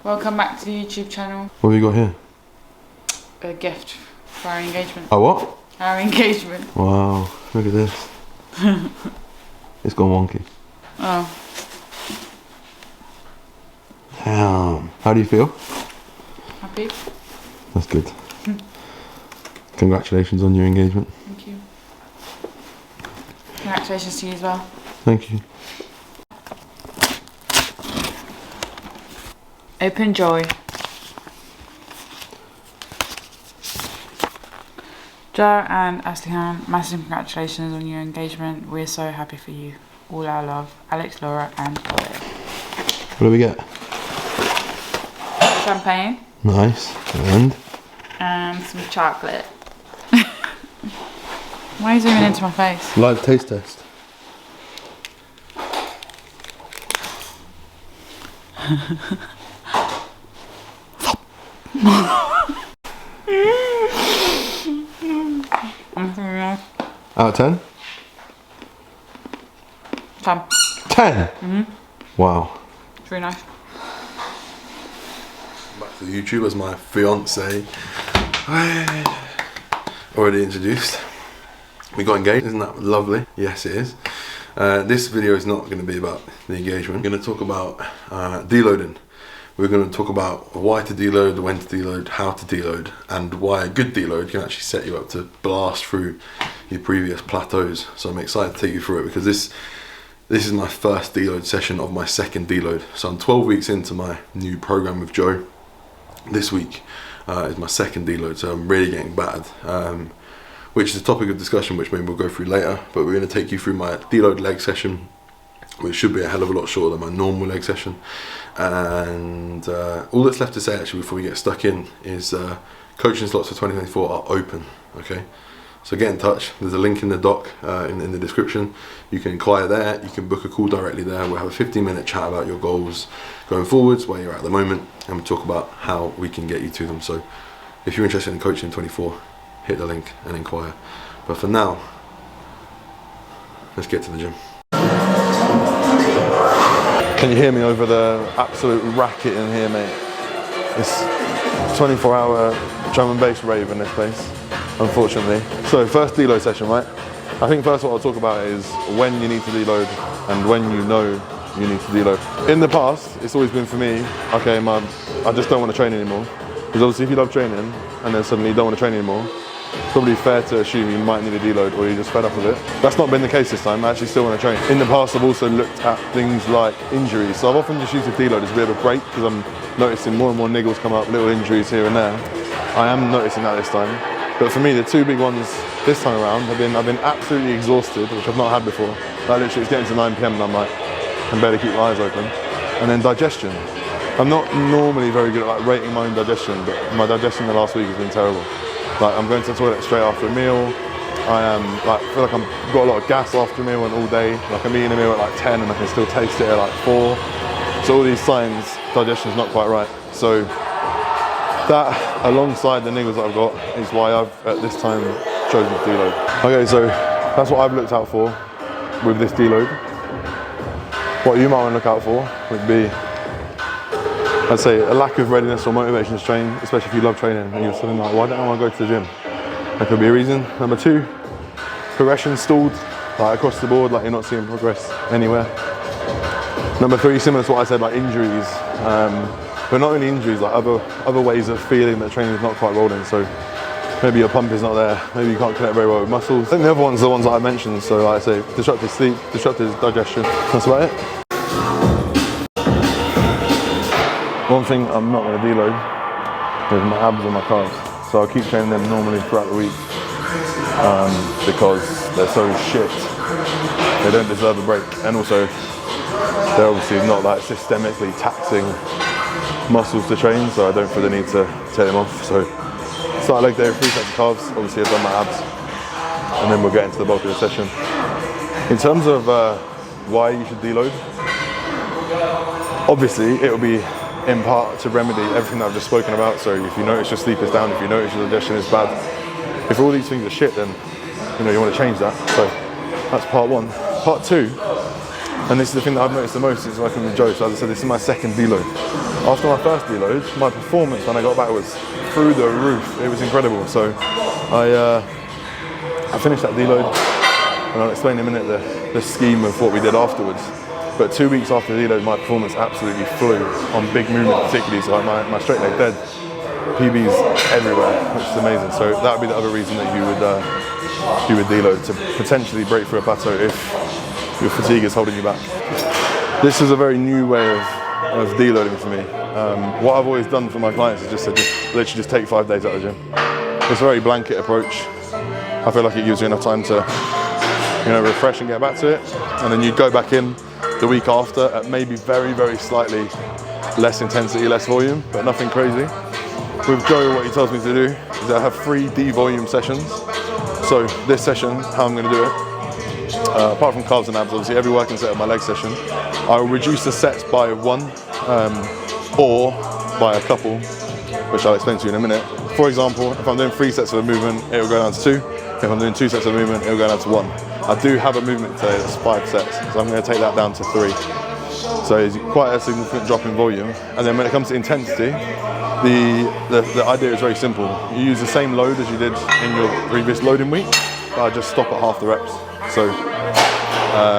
Welcome back to the YouTube channel. What have you got here? A gift for our engagement. Oh, what? Our engagement. Wow, look at this. It's gone wonky. Oh. Damn. How do you feel? Happy? That's good. Congratulations on your engagement. Thank you. Congratulations to you as well. Thank you. Open joy. Joe and Aslihan, massive congratulations on your engagement. We're so happy for you. All our love. Alex, Laura and Chloe. What do we get? Champagne. Nice. And? And some chocolate. Why are you zooming into my face? Live taste test. Out of 10? 10. 10? Mm-hmm. Wow. It's really nice. Back to the YouTube as my fiance already introduced. We got engaged, isn't that lovely? Yes, it is. This video is not going to be about the engagement. We're going to talk about deloading. We're going to talk about why to deload, when to deload, how to deload, and why a good deload can actually set you up to blast through your previous plateaus. So I'm excited to take you through it because this is my first deload session of my second deload. So I'm 12 weeks into my new program with Joe. This week is my second deload, so I'm really getting battered, which is a topic of discussion which maybe we'll go through later. But we're going to take you through my deload leg session, which should be a hell of a lot shorter than my normal leg session. And all that's left to say actually before we get stuck in is coaching slots for 2024 are open. Okay, so get in touch. There's a link in the doc in the description. You can inquire there, you can book a call directly there. We'll have a 15-minute chat about your goals going forwards, where you're at the moment, and we'll talk about how we can get you to them. So if you're interested in coaching in 24, hit the link and inquire. But for now, let's get to the gym. Can you hear me over the absolute racket in here, mate? It's 24-hour drum and bass rave in this place, unfortunately. So first deload session, right? I think first what I'll talk about is when you need to deload and when you know you need to deload. In the past, it's always been for me, okay, I just don't want to train anymore. Because obviously if you love training and then suddenly you don't want to train anymore, it's probably fair to assume you might need a deload or you're just fed up with it. That's not been the case this time. I actually still want to train. In the past, I've also looked at things like injuries. So I've often just used a deload as a bit of a break because I'm noticing more and more niggles come up, little injuries here and there. I am noticing that this time. But for me, the two big ones this time around I've been absolutely exhausted, which I've not had before. Like literally it's getting to 9 PM and I'm like, I can barely keep my eyes open. And then digestion. I'm not normally very good at like rating my own digestion, but my digestion the last week has been terrible. Like I'm going to the toilet straight after a meal. I am like feel like I've got a lot of gas after a meal and all day. Like I'm eating a meal at like 10 and I can still taste it at like 4. So all these signs, digestion's not quite right. So that alongside the niggles that I've got is why I've at this time chosen to deload. Okay, so that's what I've looked out for with this deload. What you might want to look out for would be, I'd say, a lack of readiness or motivation to train, especially if you love training and you're suddenly like, why don't I want to go to the gym? That could be a reason. Number 2, progression stalled, like across the board, like you're not seeing progress anywhere. Number 3, similar to what I said, like injuries, but not only injuries, like other ways of feeling that training is not quite rolling. So maybe your pump is not there, maybe you can't connect very well with muscles. I think the other ones are the ones that I mentioned, so like I say, disrupted sleep, disrupted digestion, that's about it. One thing I'm not going to deload is my abs and my calves. So I'll keep training them normally throughout the week because they're so shit. They don't deserve a break. And also, they're obviously not like systemically taxing muscles to train, so I don't feel the need to take them off. So start leg day with 3 sets of calves. Obviously I've done my abs. And then we'll get into the bulk of the session. In terms of why you should deload, obviously it'll be in part to remedy everything that I've just spoken about. So if you notice your sleep is down, if you notice your digestion is bad, if all these things are shit, then you want to change that. So that's part 1. Part 2 And this is the thing that I've noticed the most is working with Joe. So as I said, this is my second deload. After my first deload, my performance when I got back was through the roof. It was incredible. So I finished that deload, and I'll explain in a minute the scheme of what we did afterwards. But 2 weeks after the deload, my performance absolutely flew on big movement particularly. So like my straight leg dead, PBs everywhere, which is amazing. So that would be the other reason that you would deload, to potentially break through a plateau if your fatigue is holding you back. This is a very new way of deloading for me. What I've always done for my clients is just literally just take 5 days out of the gym. It's a very blanket approach. I feel like it gives you enough time to, refresh and get back to it. And then you go back in the week after at maybe very, very slightly less intensity, less volume, but nothing crazy. With Joe, what he tells me to do is that I have 3 D-volume sessions. So this session, how I'm gonna do it, apart from calves and abs, obviously every working set of my leg session, I will reduce the sets by 1 or by a couple, which I'll explain to you in a minute. For example, if I'm doing 3 sets of a movement, it will go down to 2. If I'm doing 2 sets of a movement, it will go down to 1. I do have a movement today that's 5 sets, so I'm going to take that down to 3. So it's quite a significant drop in volume. And then when it comes to intensity, the idea is very simple. You use the same load as you did in your previous loading week, but I just stop at half the reps. So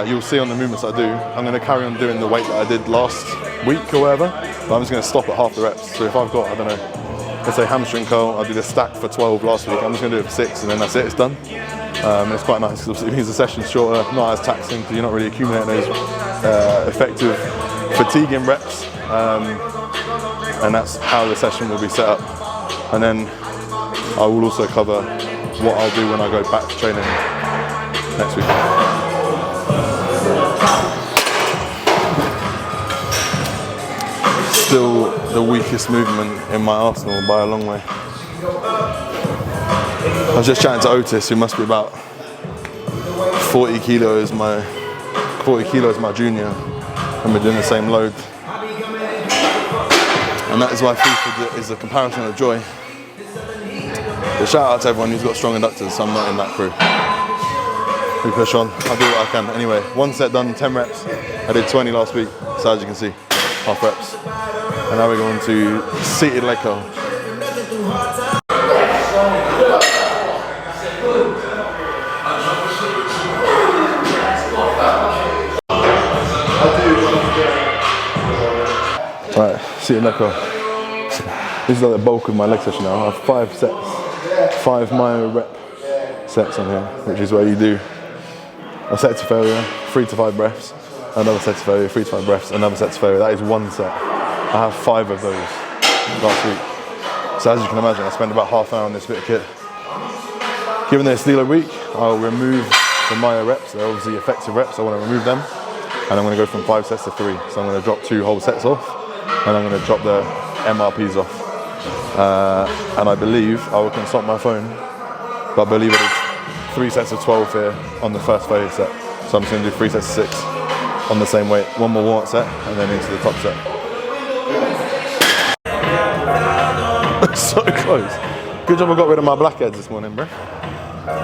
you'll see on the movements I do, I'm going to carry on doing the weight that I did last week or whatever, but I'm just going to stop at half the reps. So if I've got, I don't know, let's say hamstring curl, I did a stack for 12 last week, I'm just going to do it for 6 and then that's it, it's done. And it's quite nice because it means the session's shorter, not as taxing because you're not really accumulating those effective fatiguing reps. And that's how the session will be set up. And then I will also cover what I'll do when I go back to training next week. Still the weakest movement in my arsenal by a long way. I was just chatting to Otis, who must be about 40 kilos my junior, and we're doing the same load. And that is why FIFA is a comparison of joy. But shout out to everyone who's got strong adductors, so I'm not in that crew. We push on, I'll do what I can. Anyway, 1 set done, 10 reps. I did 20 last week, so as you can see, half reps. And now we're going to seated leg curl. Right, seated leg curl. This is like the bulk of my leg session now. I have 5 sets, 5 myo rep sets on here, which is where you do a set to failure, 3 to 5 breaths, another set to failure, 3 to 5 breaths, another set to failure. That is 1 set. I have 5 of those last week. So as you can imagine, I spent about half an hour on this bit of kit. Given this deload week, I'll remove the myo reps. They're obviously effective reps, I want to remove them. And I'm going to go from 5 sets to 3. So I'm going to drop 2 whole sets off, and I'm going to drop the MRPs off. And I believe, I will consult my phone, but I believe it is 3 sets of 12 here on the first failure set. So I'm just going to do 3 sets of 6 on the same weight. 1 more warm-up set, and then into the top set. So close. Good job I got rid of my blackheads this morning, bro.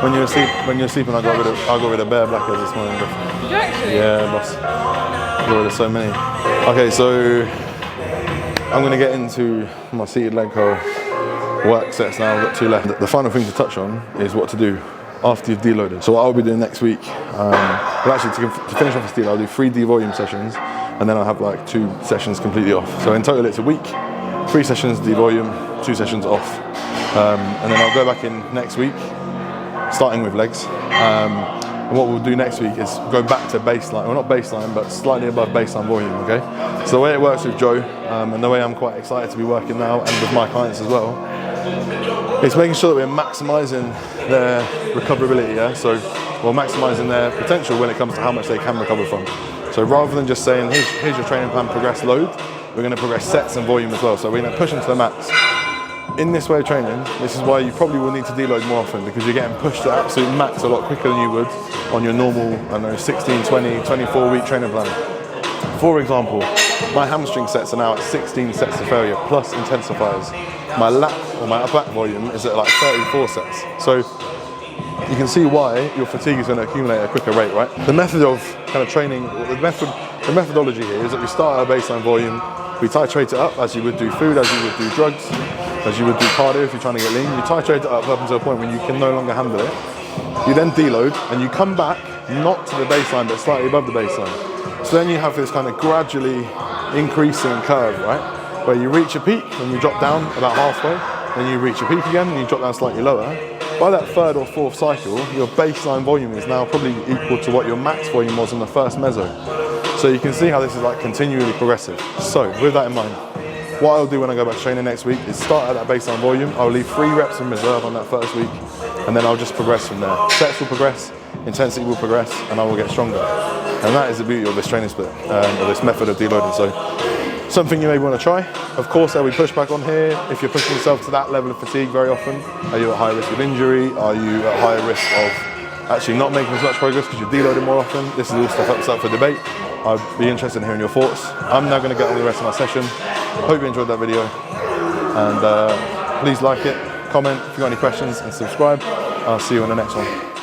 When you were sleeping, I got rid of bare blackheads this morning, bro. Did you actually? Yeah, boss. I got rid of so many. Okay, so I'm going to get into my seated leg curl work sets now. I've got 2 left. The final thing to touch on is what to do after you've deloaded. So what I'll be doing next week, well actually to finish off this deload, I'll do 3 D-volume sessions, and then I'll have like 2 sessions completely off. So in total it's a week, 3 sessions D-volume, 2 sessions off. And then I'll go back in next week, starting with legs. And what we'll do next week is go back to baseline, well not baseline, but slightly above baseline volume, okay? So the way it works with Joe, and the way I'm quite excited to be working now, and with my clients as well, is making sure that we're maximising their recoverability, yeah? So we're maximising their potential when it comes to how much they can recover from. So rather than just saying, here's your training plan, progress load, we're going to progress sets and volume as well. So we're going to push them to the max. In this way of training, this is why you probably will need to deload more often, because you're getting pushed to absolute max a lot quicker than you would on your normal, I don't know, 16, 20, 24 week training plan. For example, my hamstring sets are now at 16 sets of failure plus intensifiers. My lat or my upper back volume is at like 34 sets. So you can see why your fatigue is going to accumulate at a quicker rate, right? The method of kind of training, the methodology here is that we start at a baseline volume, we titrate it up as you would do food, as you would do drugs, as you would do cardio if you're trying to get lean. You titrate it up until a point when you can no longer handle it. You then deload and you come back not to the baseline but slightly above the baseline. So then you have this kind of gradually increasing curve, right? Where you reach a peak and you drop down about halfway, then you reach a peak again and you drop down slightly lower. By that third or fourth cycle, your baseline volume is now probably equal to what your max volume was in the first meso. So you can see how this is like continually progressive. So with that in mind, what I'll do when I go back to training next week is start at that baseline volume. I'll leave 3 reps in reserve on that first week, and then I'll just progress from there. Sets will progress, intensity will progress, and I will get stronger. And that is the beauty of this training split, or this method of deloading. So something you may want to try. Of course, there'll be pushback on here. If you're pushing yourself to that level of fatigue very often, are you at high risk of injury? Are you at higher risk of actually not making as much progress because you're deloading more often? This is all stuff that's up for debate. I'd be interested in hearing your thoughts. I'm now going to get on with the rest of my session. Hope you enjoyed that video, and please like it, comment if you've got any questions, and subscribe. I'll see you in the next one.